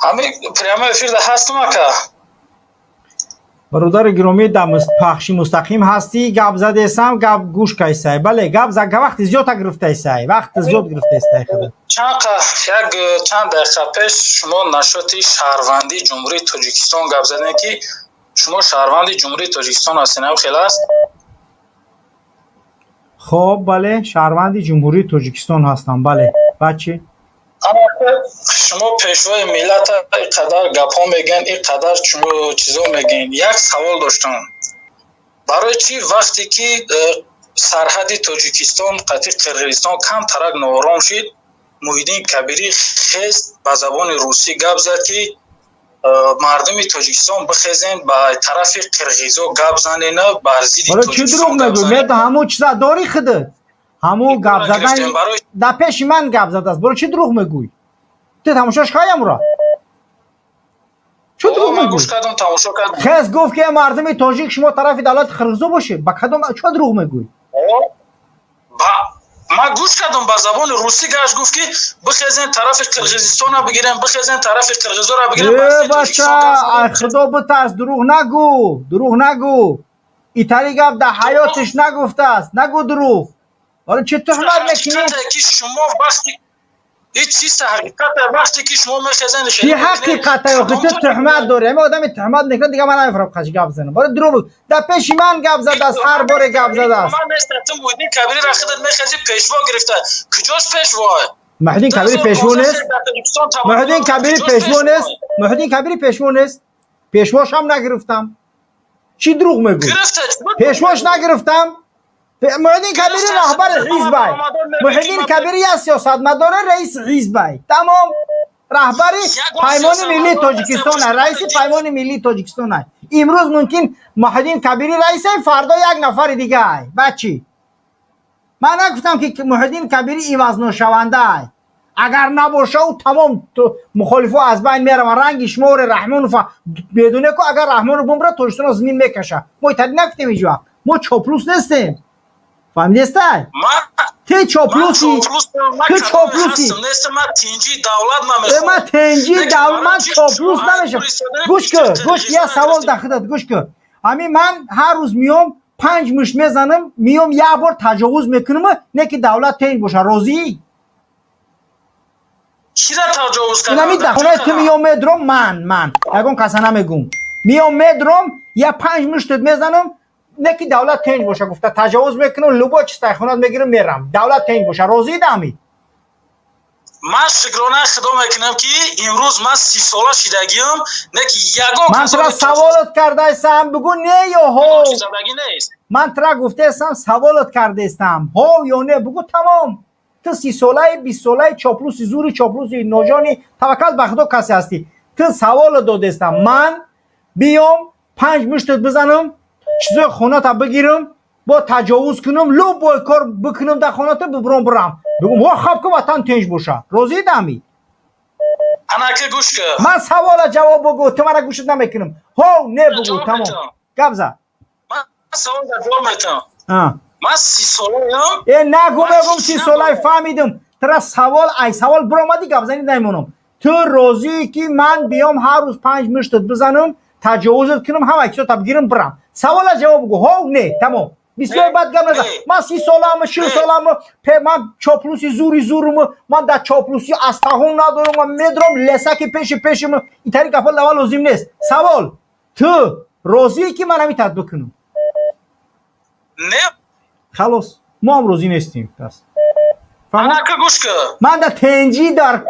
همین پریام افیر ده هستم اکا. برادر گرامی در پخش مستقیم هستی. گپ زده ایسم گپ گوش کیسای. بله گپ زد وقت زیاد گرفته ایسای. وقت زیاد گرفته ایسای خدا. چند دقیقه پیش شما نشاطی شهروندی جمهوری تاجیکستان گپ زدین که شما شهروندی جمهوری تاجیکستان هستین. او خیلی است. خب بله شهروندی جمهوری تاجیکستان هستم. بله بچه شما پیشوای ملت اینقدر گپا میگن اینقدر چیزا میگن. یک سوال داشتم. برای چی وقتی که سرحد تاجیکستان قطعی قرقیزستان کم ترک نوارام شد محیدین کبیری خیست به زبان روسی گپ زد که مردم تاجیکستان بخیزن به طرف قرقیزا گپ زنه نه بر ضد چی تاجیکستان دروغ میگوی؟ میاد همو چیزا داری خودت همو گپ زدن در پیش من گپ زده است. برو چی دروغ میگوی؟ تو تماشاش خواهیم را چی دروغ میگوی؟ خیز گفت که مردم تاجیک شما طرف دولت قرقیزا باشه. با کدام چی دروغ میگوی؟ ما گوش کردم با زبان روسی گفت که بخیزن طرف قرقیزستان را بگیرن بخیزن طرف قرقیزا را بگیرن. بچه خدا بترس دروغ نگو دروغ نگو. ایتاری گفت در حیاتش نگفته است. نگو دروغ. آره چه تهمت میکنی؟ که شما وقتی هیچ چیز حقیقت وقتی که شما میخزن چی حقیقته آخه تو تهمت داری؟ همه آدم تهمت میکنه دیگه من نمیفرم خش گپ بزنم. برای دروغ در پیش من گپ زده است. هر بار گپ زده است. من نستم محیدین کبیری را خودت میخزی پیشوا گرفته. کجاش پیشوا؟ محیدین کبیری پیشوا نیست. محیدین کبیری پیشوا نیست. محیدین کبیری پیشوا نیست. پیشواش هم نگرفتم. چی دروغ میگی؟ پیشواش نگرفتم. محیدین کبیری رهبر حزب. محیدین کبیری یا سیاستمدار رئیس حزب. تمام رهبر پیمان ملی تاجیکستان رئیس پیمان ملی تاجیکستان. امروز ممکن محیدین کبیری رئیس فردا یک نفر دیگه بچی. من نگفتم که محیدین کبیری ایواز شونده اگر نباشه او تمام مخالفو از بین میره و رنگ شمار رحمان بدونه که اگر رحمان رو بمره تاجیکستان زمین میکشه. ما ایتادی نگفتیم اینجا. ما چاپلوس نیستیم. فهمیدی است؟ تو چاپلوسی. تو چاپلوسی. من تنجی دولت من تنجی دولت من چاپلوس نمیشم. گوش کن گوش یه سوال داخلت گوش کن. همین من هر روز میام 5 مشت میزنم میام یک بار تجاوز میکنم نه که دولت تنج باشه. راضی؟ چرا تجاوز کردن؟ اینمی دخونه تو میام میدرم من اگون کسا نمیگم میام میدرم یا 5 مشت میزنم نه که دولت تنج باشه. گفته تجاوز میکنم لبا چیز خونات میگیرم میرم. دولت تنج باشه. راضی دامی؟ من شکرانه خدا میکنم که امروز من 30 ساله شدگیم نه که یگان من ترا سوالت کرده ایستم بگو نه یا ها. من ترا گفته ایستم سوالت کرده ایستم ها یا نه بگو تمام. تو 30 ساله 20 ساله چاپلوسی زوری چاپلوسی نوجانی توکل به خدا کسی هستی. تو سوال داده ایستم من بیام 5 مشتت بزنم چیزای خونات بگیرم با تجاوز کنم لو با کار بکنم در خونات برم بگم وا خواب که وطن تنج باشه. راضی دامی؟ انا که گوش کن. من سوال جواب بگو. تو من گوشت نمیکنم. ها نه بگو تمام. گپ زد. من سوال جواب میتونم. من 30 ساله ام. نگو بگم 30 ساله فهمیدم. ترا سوال ای سوال برامدی گپ زنی نمیمونم. تو راضی که من بیام هر روز 5 مشت بزنم تجاوزت کنم هم اکسو بگیرم برم. سوال جواب بگو ها نه تمام. بسیار بد گپ نزن. من 30 سالم 60 سالم من چاپلوسی زورم من در چاپلوسی استخون ندارم و میدرم لسک پیشم اینطوری گپا لازم نیست. سوال تو راضی که من همین تطبیق کنم؟ نه خلاص ما هم راضی نیستیم. پس انا که گوش کن. من در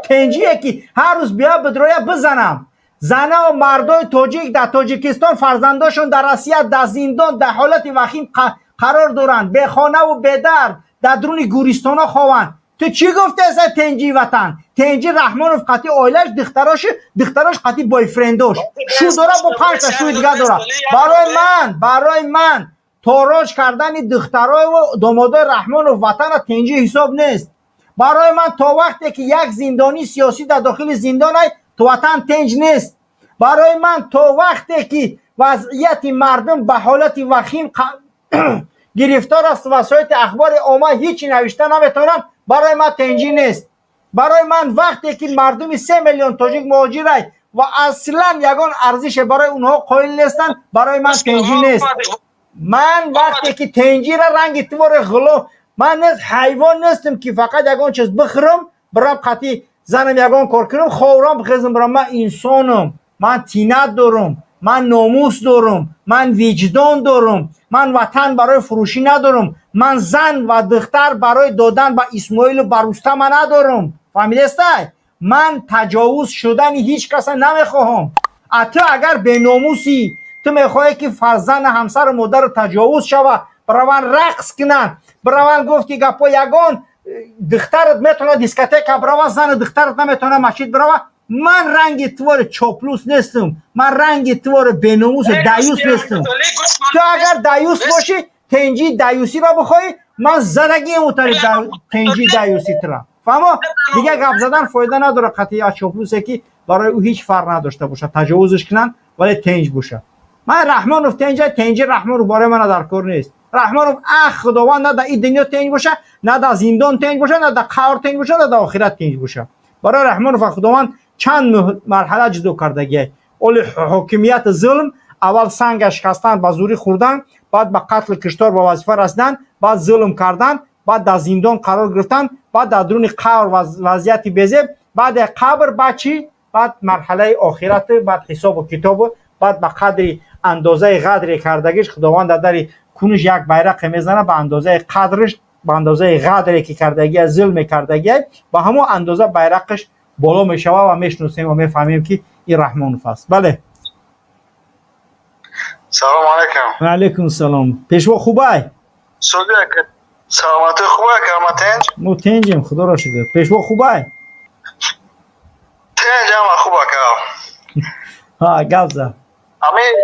تنجیه که هر روز بیا بدرویا بزنم. زنه و مردای تاجیک در تاجیکستان فرزنداشون در روسیه در زندان در حالت وخیم قرار دارن. به خانه و به در درون گورستانا خوان. تو چی گفته از تنجی وطن؟ تنجی رحمانوف قطعی آیلش دختراش قطعی بای فرنداش شو داره با 5 تا شو دیگه داره. برای من تاراج کردن دخترای و دامادای رحمانوف وطن تنجی حساب نیست. برای من تا وقتی که یک زندانی سیاسی در داخل زندان تو وطن تنج نیست. برای من تا وقتی که وضعیت مردم به حالت وخیم گرفتار است وسایل اخبار عامه هیچی نوشته نمیتونن برای من تنجی نیست. برای من وقتی که مردم 3 میلیون تاجیک مهاجر و اصلا یگان ارزش برای اونها قائل نیستن. برای من تنجی نیست. من وقتی که تنجی را رنگ تور غلو، من نیست حیوان نیستم که فقط یگان چیز بخرم برام خطی زنم یگان کار کنم خورم بخیزم برام. من انسانم، من تینت دارم، من ناموس دارم، من وجدان دارم، من وطن برای فروشی ندارم، من زن و دختر برای دادن با اسماعیل و بروستم ندارم. فهمیدسته؟ من تجاوز شدن هیچ کس نمیخواهم. تو اگر به ناموسی تو میخواهی که فرزند همسر مادر تجاوز شوه، برای رقص کنن، برای گفتی گپا یگان دخترت میتونه دیسکوتک برای زن دخترت نمیتونه مسجد برای. من رنگ توار چاپلوس نیستم، من رنگ توار بیناموس دیوس نیستم. تو اگر دیوس باشی تنجی دیوسی را بخوای، من زدگی متر تنجی دیوسی ترا. فهمو؟ دیگه گپ زدن فایده نداره. قطعی چاپلوسه که برای او هیچ فرق نداشته باشه، تجاوزش کنن ولی تنج باشه. من رحمانوف تنجی رحمانوف برای من در کار نیست. رحمانوف خداوند نه در این دنیا تنج باشه، نه در زندان تنج باشه، نه در قبر تنج باشه، نه در آخرت تنج باشه. برای رحمانوف خداوند چند مرحله جدا کردگی. اول حاکمیت ظلم، اول سنگ شکستن، با زوری خوردن، بعد به قتل کشتار با وظیفه رسیدن، بعد ظلم کردن، بعد در زندان قرار گرفتن، بعد در درون قبر وضعیت بی‌زیب، بعد قبر بچی، بعد مرحله آخرت، بعد حساب و کتاب، بعد به قدر اندازه قدر کردگیش خداوند در کونش یک بیرق میزنه به اندازه قدرش، به اندازه قدری که کردگی ظلم کردگی، با همون اندازه بیرقش بالا میشوه و میشناسیم و میفهمیم که این رحمانوف است. بله. سلام علیکم. و علیکم سلام. پیشوا خوبه؟ سلامتی خوبه که تنج؟ ما تنجیم خدا را شکر. پیشوا خوبه؟ تنج هم خوبه که ها گپ زد. همین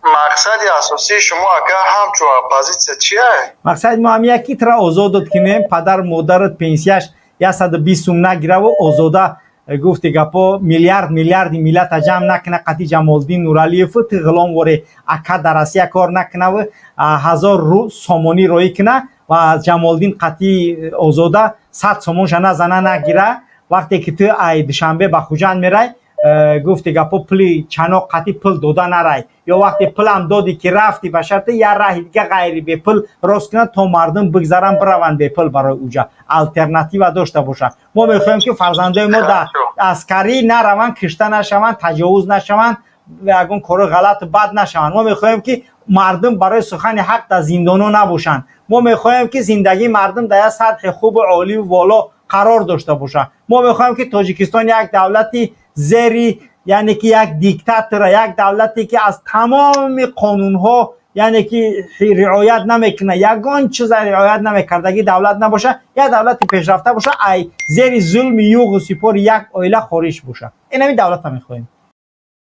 مقصد اساسی شما که همچون اپوزیسیون چیه؟ مقصد ما هم یکی ترا آزاد داد کنیم. پدر مادرت پنسیاش 120 سوم نگیره و آزاده گفتی گپا میلیارد ملت جمع نکنه. قطعی جمالدین نورعلیف تو غلام وره اکا در اسیا کار نکنه و 1000 رو سامانی روی کنه و جمالدین قطعی آزاده 100 سامانش نزنه نگیره. وقتی که تو ای دوشنبه به خوجند میره گفتی گپا پلی چناق قطعی پل داده نرای، یا وقتی پل هم دادی که رفتی به شرط یه راه دیگه غیری به پل راست کنه تا مردم بگذارن بروند به پل برای اوجا الټرناتیو داشته باشه. ما میخوایم که فرزندای ما در عسکری نروند، کشته نشوند، تجاوز نشوند و اگه کار غلط و بد نشوند. ما میخوایم که مردم برای سخن حق در زندانو نباشند. ما میخوایم که زندگی مردم در سطح خوب و عالی و والا قرار داشته باشه. ما میخوایم که تاجیکستان یک دولتی زیری، یعنی که یک دیکتاتور، یک دولتی که از تمام قانون ها یعنی که رعایت نمیکنه، یگان چیز رعایت نمیکردگی دولت نباشه، یک دولت پیشرفته باشه، ای زیر ظلم یوغ و سپار یک عائله خارج باشه. این همین دولت هم میخوایم.